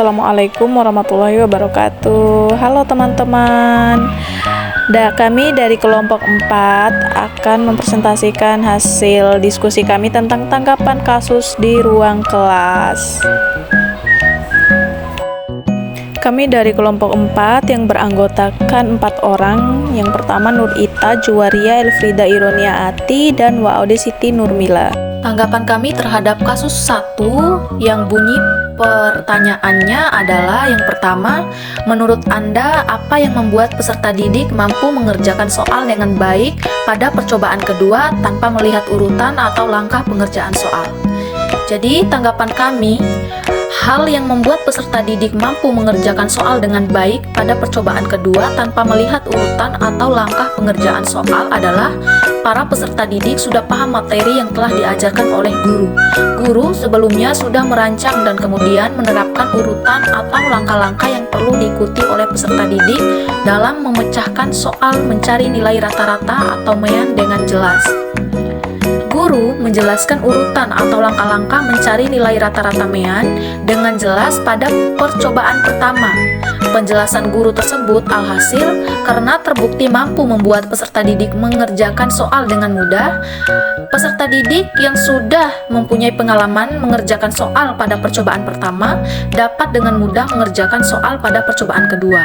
Assalamualaikum warahmatullahi wabarakatuh. Halo teman-teman. Kami dari kelompok 4 akan mempresentasikan hasil diskusi kami tentang tanggapan kasus di ruang kelas. Kami dari kelompok 4 yang beranggotakan 4 orang. Yang pertama Nur Ita, Juwaria, Elfrida Ironia Ati, dan Waode Siti Nurmila. Tanggapan kami terhadap kasus 1 yang bunyi pertanyaannya adalah yang pertama, menurut Anda apa yang membuat peserta didik mampu mengerjakan soal dengan baik pada percobaan kedua tanpa melihat urutan atau langkah pengerjaan soal? Jadi tanggapan kami, hal yang membuat peserta didik mampu mengerjakan soal dengan baik pada percobaan kedua tanpa melihat urutan atau langkah pengerjaan soal adalah para peserta didik sudah paham materi yang telah diajarkan oleh guru. Guru sebelumnya sudah merancang dan kemudian menerapkan urutan atau langkah-langkah yang perlu diikuti oleh peserta didik dalam memecahkan soal mencari nilai rata-rata atau MEAN dengan jelas. Guru menjelaskan urutan atau langkah-langkah mencari nilai rata-rata MEAN dengan jelas pada percobaan pertama. Penjelasan guru tersebut alhasil karena terbukti mampu membuat peserta didik mengerjakan soal dengan mudah. Peserta didik yang sudah mempunyai pengalaman mengerjakan soal pada percobaan pertama dapat dengan mudah mengerjakan soal pada percobaan kedua.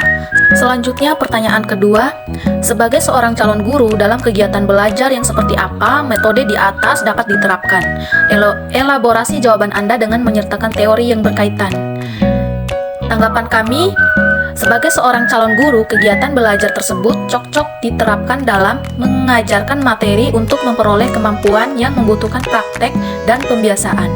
Selanjutnya pertanyaan kedua, sebagai seorang calon guru dalam kegiatan belajar yang seperti apa metode di atas dapat diterapkan? Elaborasi jawaban Anda dengan menyertakan teori yang berkaitan. Tanggapan kami, sebagai seorang calon guru, kegiatan belajar tersebut cocok diterapkan dalam mengajarkan materi untuk memperoleh kemampuan yang membutuhkan praktek dan pembiasaan.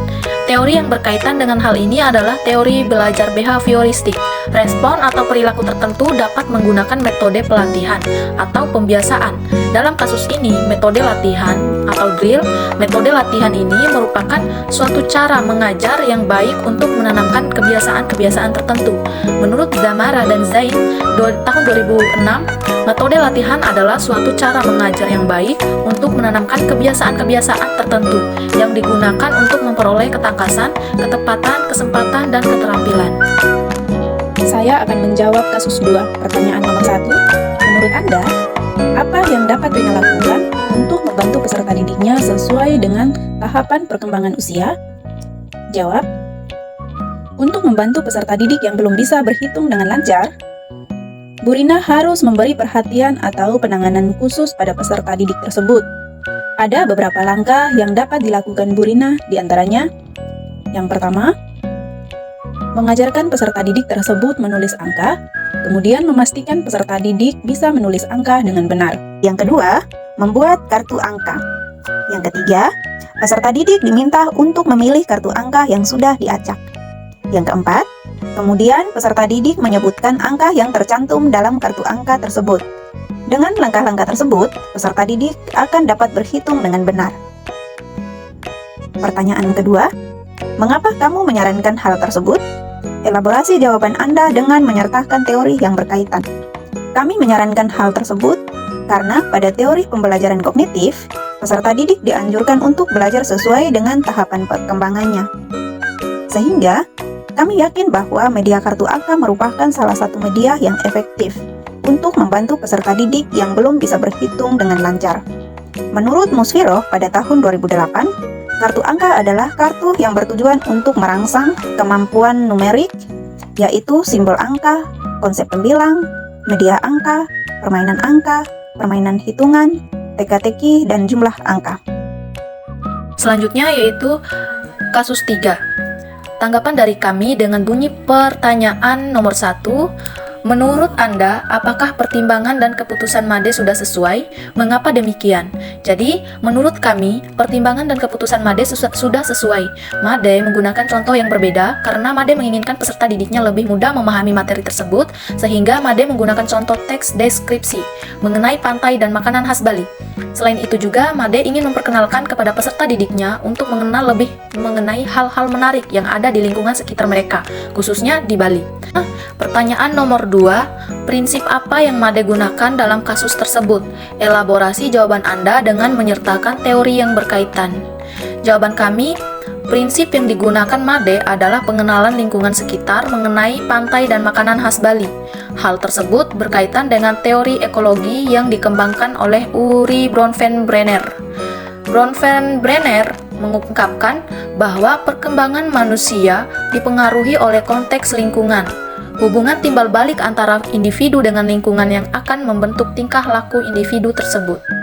Teori yang berkaitan dengan hal ini adalah teori belajar behavioristik. Respon atau perilaku tertentu dapat menggunakan metode pelatihan atau pembiasaan. Dalam kasus ini, metode latihan atau drill, metode latihan ini merupakan suatu cara mengajar yang baik untuk menanamkan kebiasaan-kebiasaan tertentu. Menurut Damara dan Zain, tahun 2006, metode latihan adalah suatu cara mengajar yang baik untuk menanamkan kebiasaan-kebiasaan tertentu yang digunakan untuk memperoleh ketangkasan, ketepatan, kesempatan, dan keterampilan. Saya akan menjawab kasus 2, pertanyaan nomor 1. Menurut Anda, apa yang dapat Rina lakukan untuk membantu peserta didiknya sesuai dengan tahapan perkembangan usia? Jawab, untuk membantu peserta didik yang belum bisa berhitung dengan lancar, Bu Rina harus memberi perhatian atau penanganan khusus pada peserta didik tersebut. Ada beberapa langkah yang dapat dilakukan Bu Rina, diantaranya, yang pertama, mengajarkan peserta didik tersebut menulis angka, kemudian memastikan peserta didik bisa menulis angka dengan benar. Yang kedua, membuat kartu angka. Yang ketiga, peserta didik diminta untuk memilih kartu angka yang sudah diacak. Yang keempat, kemudian peserta didik menyebutkan angka yang tercantum dalam kartu angka tersebut. Dengan langkah-langkah tersebut, peserta didik akan dapat berhitung dengan benar. Pertanyaan kedua, mengapa kamu menyarankan hal tersebut? Elaborasi jawaban Anda dengan menyertakan teori yang berkaitan. Kami menyarankan hal tersebut karena pada teori pembelajaran kognitif, peserta didik dianjurkan untuk belajar sesuai dengan tahapan perkembangannya. Sehingga, kami yakin bahwa media kartu angka merupakan salah satu media yang efektif untuk membantu peserta didik yang belum bisa berhitung dengan lancar. Menurut Musfiroh pada tahun 2008, kartu angka adalah kartu yang bertujuan untuk merangsang kemampuan numerik, yaitu simbol angka, konsep pembilang, media angka, permainan hitungan, teka-teki, dan jumlah angka. Selanjutnya yaitu kasus 3. Tanggapan dari kami dengan bunyi pertanyaan nomor 1, menurut Anda, apakah pertimbangan dan keputusan Made sudah sesuai? Mengapa demikian? Jadi, menurut kami, pertimbangan dan keputusan Made sudah sesuai. Made menggunakan contoh yang berbeda karena Made menginginkan peserta didiknya lebih mudah memahami materi tersebut, sehingga Made menggunakan contoh teks deskripsi mengenai pantai dan makanan khas Bali. Selain itu juga, Made ingin memperkenalkan kepada peserta didiknya untuk mengenal lebih mengenai hal-hal menarik yang ada di lingkungan sekitar mereka, khususnya di Bali. Pertanyaan nomor 2, prinsip apa yang Made gunakan dalam kasus tersebut? Elaborasi jawaban Anda dengan menyertakan teori yang berkaitan. Jawaban kami, Prinsip yang digunakan Made adalah pengenalan lingkungan sekitar mengenai pantai dan makanan khas Bali. Hal tersebut berkaitan dengan teori ekologi yang dikembangkan oleh Uri Bronfenbrenner. Bronfenbrenner mengungkapkan bahwa perkembangan manusia dipengaruhi oleh konteks lingkungan. Hubungan timbal balik antara individu dengan lingkungan yang akan membentuk tingkah laku individu tersebut.